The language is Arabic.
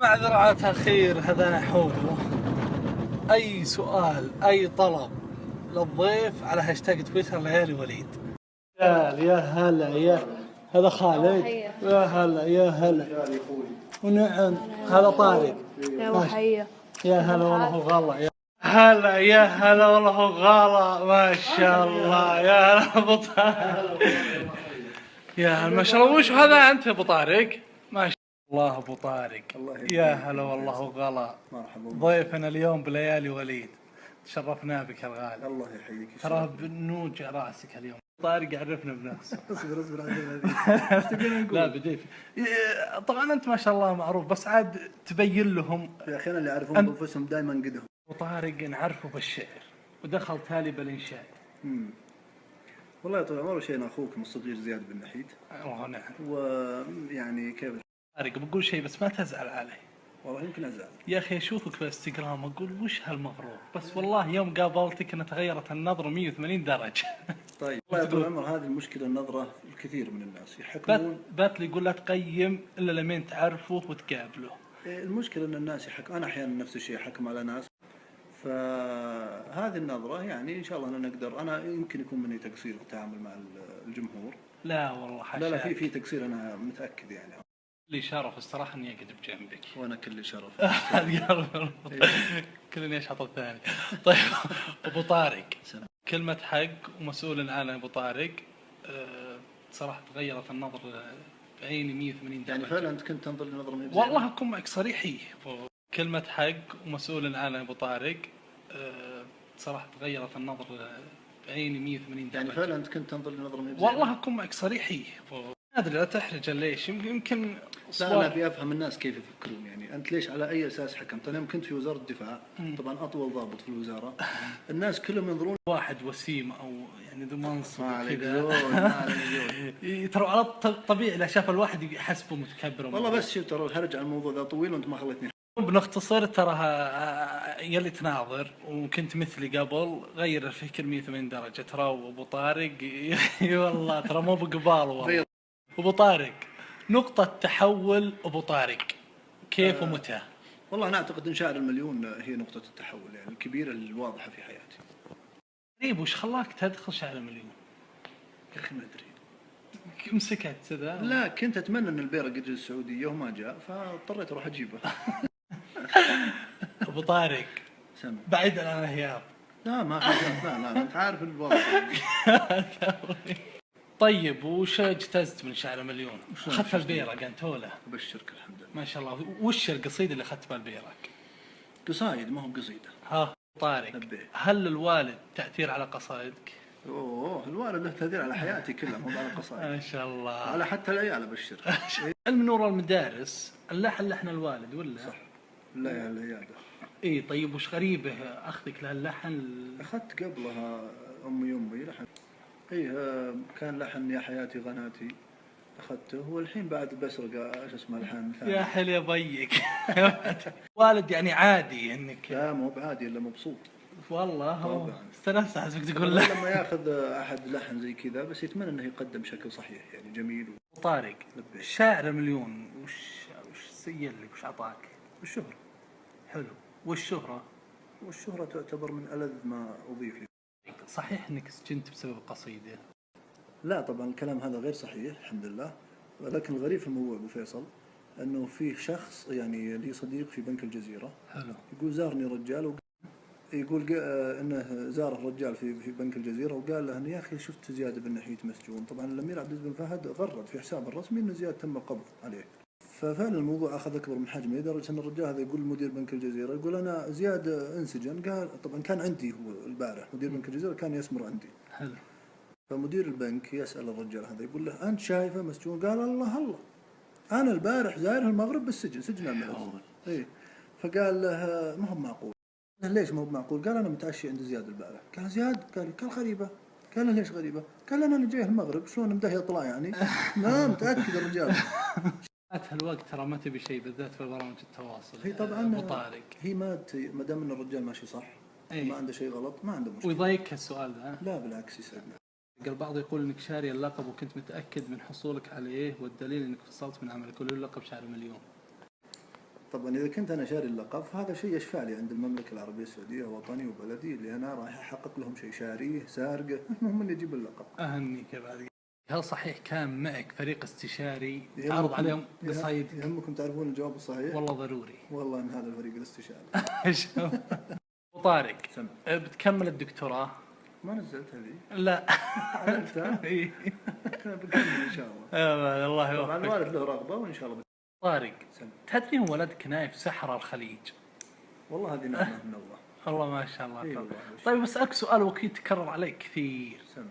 معذرة على تأخير هذا نحوله. أي سؤال أي طلب للضيف على هاشتاج تويتر ليالي وليد. يا هلا يا هذا خالد. يا هلا يا هلا. ونعم هذا طارق. يا وحية. يا هلا والله غلا. يا هلا يا هلا والله غلا ما شاء الله. يا هلا ابو طارق. يا ما شاء الله. وش هذا انت ابو طارق؟ ما شاء الله ابو طارق. يا هلا والله غلا. مرحبا. ضيفنا اليوم بليالي وليد. تشرفنا بك يا الغالي. الله يحييك. ترى بنوجع راسك اليوم. طارق عرفنا بنفسه. اصبر لا بديت. طبعا انت ما شاء الله معروف بس عاد تبين لهم. يا اخي انا اللي اعرفهم بانفسهم دائما قدهم. وطارق نعرفه بالشعر ودخل تالي بالانشاد. والله طول عمره شيء اخوكم الصغير زياد بن نحيد. الله نعم. ويعني كيف طارق بقول شيء بس ما تزعل علي. والله يمكن ازعل يا اخي اشوفك في انستغرام اقول وش هالمغرور بس والله يوم قابلتك انها تغيرت النظره 180 درجه. طيب والله طول عمر هذه المشكله النظره الكثير من الناس يحكمون. بات لي يقول لا تقيم الا لمين تعرفه وتقابله. المشكله ان الناس يحكم. انا احيانا نفس الشيء احكم على ناس. فهذه النظره يعني ان شاء الله انا نقدر. انا يمكن يكون مني تقصير في التعامل مع الجمهور. لا والله حاشاك. لا في تقصير انا متاكد يعني. لي شرف الصراحه اني اقعد بجنبك. وانا كل شرف. كلني اشحط الثاني. طيب ابو طارق كلمه حق ومسؤول عنه ابو طارق. صراحه تغيرت النظره بعيني 180 درجه. يعني فعلا انت كنت تنظر لنظره من والله اكون معك صريحي. كلمه حق ومسؤول عنه ابو طارق. صراحه تغيرت النظره بعيني 180 درجه. يعني فعلا انت كنت تنظر لنظره من والله اكون معك صريحي. ما ادري لا تحرج ليش يمكن. لا انا ابي افهم الناس كيف يفكرون. يعني انت ليش على اي اساس حكمت؟ انا يوم كنت في وزاره الدفاع طبعا اطول ضابط في الوزاره. الناس كلهم ينظرون واحد وسيم او يعني ذو منصب كذا. ترى على طبيعي اذا شاف الواحد يحسبه متكبر. والله بس شوف ترى الهرج على الموضوع ذا طويل وانت ما خليتني. بنختصر تراها يلي تناظر وكنت مثلي قبل غير الفكر 180 درجه. ترى ابو طارق والله ترى مو بقبال والله. ابو طارق نقطة تحول ابو طارق كيف ومتى؟ والله انا اعتقد ان شعر المليون هي نقطة التحول يعني الكبيرة الواضحة في حياتي. طيب وش خلاك تدخل شعر المليون؟ يا اخي ما ادري. مسكت كذا؟ لا كنت اتمنى ان البيرق يجي السعودية وما جاء فاضطريت اروح اجيبه. ابو طارق بعيدا عن الهياب. لا ما خذت. لا انت عارف الوضع. طيب وش اجتزت من شعر مليون؟ اخذت البيرق انت ولا؟ ابشرك الحمد لله. ما شاء الله. وش القصيده اللي اخذت بالبيرق؟ قصايد ما هو قصيده. ها طارق هل الوالد تاثير على قصائدك؟ اوه الوالد له تاثير على حياتي كلها مو على قصائد. ما شاء الله. على حتى العيال ابشر. علم نور المدارس اللحن لحن الوالد ولا؟ صح. لا يا العياده. اي طيب وش غريبه اخذك لهاللحن؟ اخذت قبلها امي لحن. ايه كان لحن يا حياتي غناتي اخذته والحين بعد بسرق ايش اسمه لحن ثاني. يا حل يا بيك. والد يعني عادي انك. لا مو بعادي الا مبسوط. والله استنست حسبك تقول لا. لما ياخذ احد لحن زي كذا بس يتمنى انه يقدم بشكل صحيح يعني جميل. طارق شاعر مليون وش سيل لك وش اعطاك؟ الشهرة. حلو. والشهرة تعتبر من ألذ ما أضيف لي. صحيح انك سجنت بسبب قصيدة؟ لا طبعا الكلام هذا غير صحيح الحمد لله. ولكن الغريب في الموضوع ابو فيصل انه في شخص يعني لي صديق في بنك الجزيرة. حلو. يقول زارني رجال يقول انه زاره رجال في بنك الجزيرة وقال له يا اخي شفت زياد بن نحيد مسجون. طبعا الامير عبد العزيز بن فهد غرد في حسابه الرسمي انه زياد تم القبض عليه. ففعلا الموضوع اخذ اكبر من حجمه لدرجه ان الرجال هذا يقول لمدير بنك الجزيره يقول انا زياد انسجن. قال طبعا كان عندي هو البارح مدير بنك الجزيره كان يسمر عندي. حلو. فمدير البنك يسال الرجال هذا يقول له انت شايفه مسجون؟ قال الله انا البارح زاير المغرب بالسجن سجن الملك. اي فقال له ما هو معقول. ليش ما هو معقول؟ قال انا متعشي عند زياد البارح. قال زياد؟ قال غريبه. قال له ليش غريبه؟ قال انا جاي المغرب شلون مده يطلع يعني. ما متاكد الرجال. هالوقت ترى ما تبي شيء بالذات في برامج التواصل. هي طبعا ابو طارق هي ما دام ان الرجال ماشي صح ما عنده شيء غلط ما عنده مشكله. ويضايقك السؤال ذا؟ لا بالعكس يسعدنا. البعض يقول انك شاري اللقب وكنت متاكد من حصولك عليه والدليل انك فصلت من عملك ولو اللقب شعر مليون. طبعا اذا كنت انا شاري اللقب فهذا شيء يشفع لي عند المملكه العربيه السعوديه، وطني وبلدي اللي انا راح احقق لهم شيء، شاريه سارقه المهم اني اجيب اللقب. اهنيك بعد. هل صحيح كان معك فريق استشاري تعرض عليهم قصايد؟ يهمكم تعرفون الجواب الصحيح؟ والله ضروري. والله ان هذا الفريق الاستشاري. أبو طارق سم. بتكمل الدكتوراه؟ ما نزلت هذه. لا. انت بكمل ان شاء الله. الله طبعا يوفقك. الوالد له رغبه وان شاء الله. طارق سم. تدري ان ولدك نايف سحر الخليج؟ والله هذه نعمه من الله. والله ما شاء الله. إيه طيب. والله. طيب بسألك سؤال وكيل تكرر عليك كثير. سم.